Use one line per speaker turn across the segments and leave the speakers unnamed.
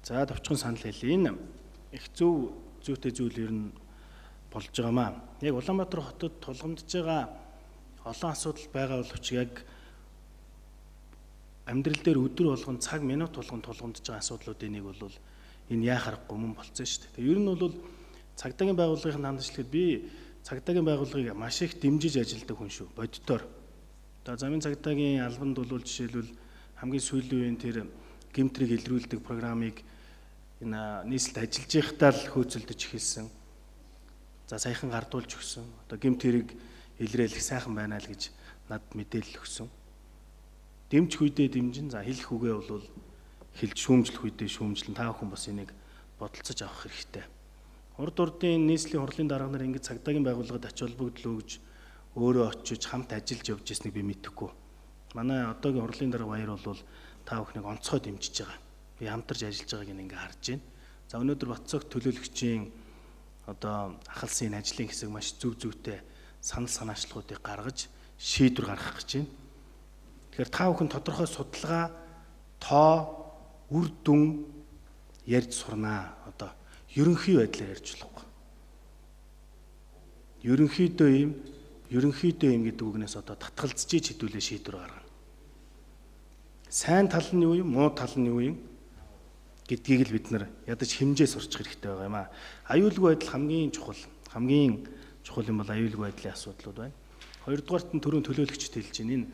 За товчхон санал хэлье. Энэ их зүйтэй зүйл ер нь болж байгаамаа. Яг Улаанбаатар хотод тулгамдж байгаа олон асуудал байгаа боловч яг амьдрал дээр өдөр болгон цаг минут болгон тулгамдж байгаа асуудлуудын нэг бол энэ яа харахгүй мөн болцсон шүү дээ. Тэгээ ер нь бол цагдаагийн байгууллагын хандлагчлахад би цагдаагийн байгууллагыг маш их дэмжиж ажилладаг хүн шүү. Боддоор. Одоо замын цагдаагийн албанд бол жишээлбэл хамгийн сүүлийн үеийн тэр гэмтрийг илрүүлдэг програмыг энэ нийслэлд ажиллаж байхдаа л хөөцөлдөж эхэлсэн. За саяхан гардуулж өгсөн. Одоо гэмтрийг илрээл их сайхан байна л гэж надад мэдээлэл өгсөн. Дэмжих үедээ дэмжин, за хэлэх үгээ бол хэлж шүүмжлэх үедээ шүүмжлэн та бүхэн бас энийг бодолцож авах хэрэгтэй. Урд урдын нийслэлийн хурлын дарга нар ингэж цагдаагийн байгууллагад ач холбогдол өгж өөрөө очиж хамт ажиллаж явж ирснийг би мэдэхгүй. Манай одоогийн хурлын дарга баяр бол та бүхнийг онцгой дэмжиж байгаа. Би хамтарч ажиллаж байгааг ингээ харж байна. За өнөөдөр Батцог төлөөлөгчийн одоо ахалсын ажлын хэсэг маш зүйтэй санал санаачлалуудыг гаргаж шийдвэр гаргах гэж байна. Тэгэхээр та бүхэн тодорхой судалгаа, тоо, үр дүн ярьж сурнаа. Одоо ерөнхий байдлаар ярьж болохгүй. Ерөнхийдөө юм гэдэг үгнээс одоо татгалзаж хэдүүлээ шийдвэр гаргана. Сайн тал нь юу юм, муу тал нь юу юм гэдгийг л бид нар ядаж хэмжээ сурчих хэрэгтэй байгаа юм аа. Аюулгүй байдал хамгийн чухал юм бол аюулгүй байдлын асуудлууд байна. Хоёрдугаарт нь төрийн төлөөлөгчд хэлж байна. Энэ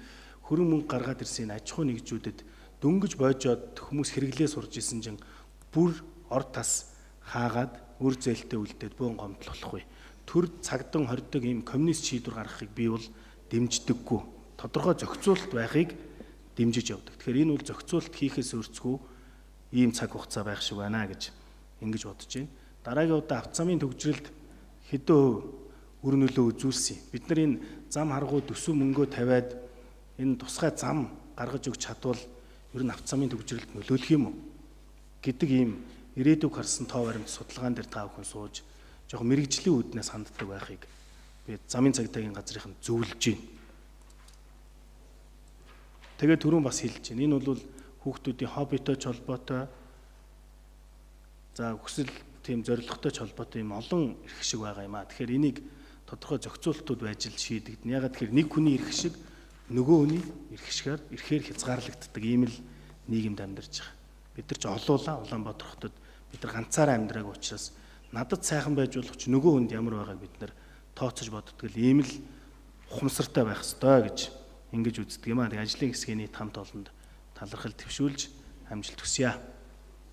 хөрөн мөнгө гаргаад ирсэн аж ахуй нэгжүүдэд дөнгөж боожоод хүмүүс хэрэглээ сурж исэн чинь бүр ор тас хаагаад үр зээлтэй үлдээд бөөн гомдлохгүй. Төр цагдан хордог ийм коммунист шийдвэр гаргахыг би бол дэмждэггүй. Тодорхой зохицуулалт байхыг дэмжиж явдаг. Тэгэхээр энэ бол зохицуулалт хийхээс өөрцгөө ийм цаг хугацаа байх шиг байна гэж ингэж бодож байна. Дараагийн удаа автозамын төвжрэлд хэдэн үр нөлөө үзүүлсэн. Бид нар энэ зам харгуу төсөв мөнгөө тавиад энэ тусгай зам гаргаж өгч чадвал ер нь автозамын төвжрэлд нөлөөлөх юм уу гэдэг ийм ирээдүг харсан тоо баримт судалгаан дээр та бүхэн сууж жоохон мэрэгжлийн үүднээс ханддаг байхыг би замын цагдаагийн газрын зөвлөж байна. Тэгээд түрүүн бас хэлж байна. Энэ бол хүүхдүүдийн хоббитой ч холбоотой, за хүсэл тийм зорилготой ч холбоотой юм олон эрх шиг байгаа юм аа. Тэгэхээр энийг тодорхой зохицуулалтууд байж л шийдэгдэнэ. Ягаад тэгэхээр нэг хүний эрх шиг нөгөө хүний эрх шигээр эрхээр хязгаарлагддаг ийм л нийгэмд амьдарч байгаа. Бид нар ч олуулаа Улаанбаатар хотод бид нар ганцаараа амьдраагүй учраас надад сайхан байж болох ч нөгөө хүнд ямар байгааг бид нар тооцож боддог л ийм л ухамсартай байх ёстой гэж ингэж үздэг юм аа. Тэгээ ажлын хэсгийн нийт хамт олонд талархал төвшүүлж амжилт хүсье.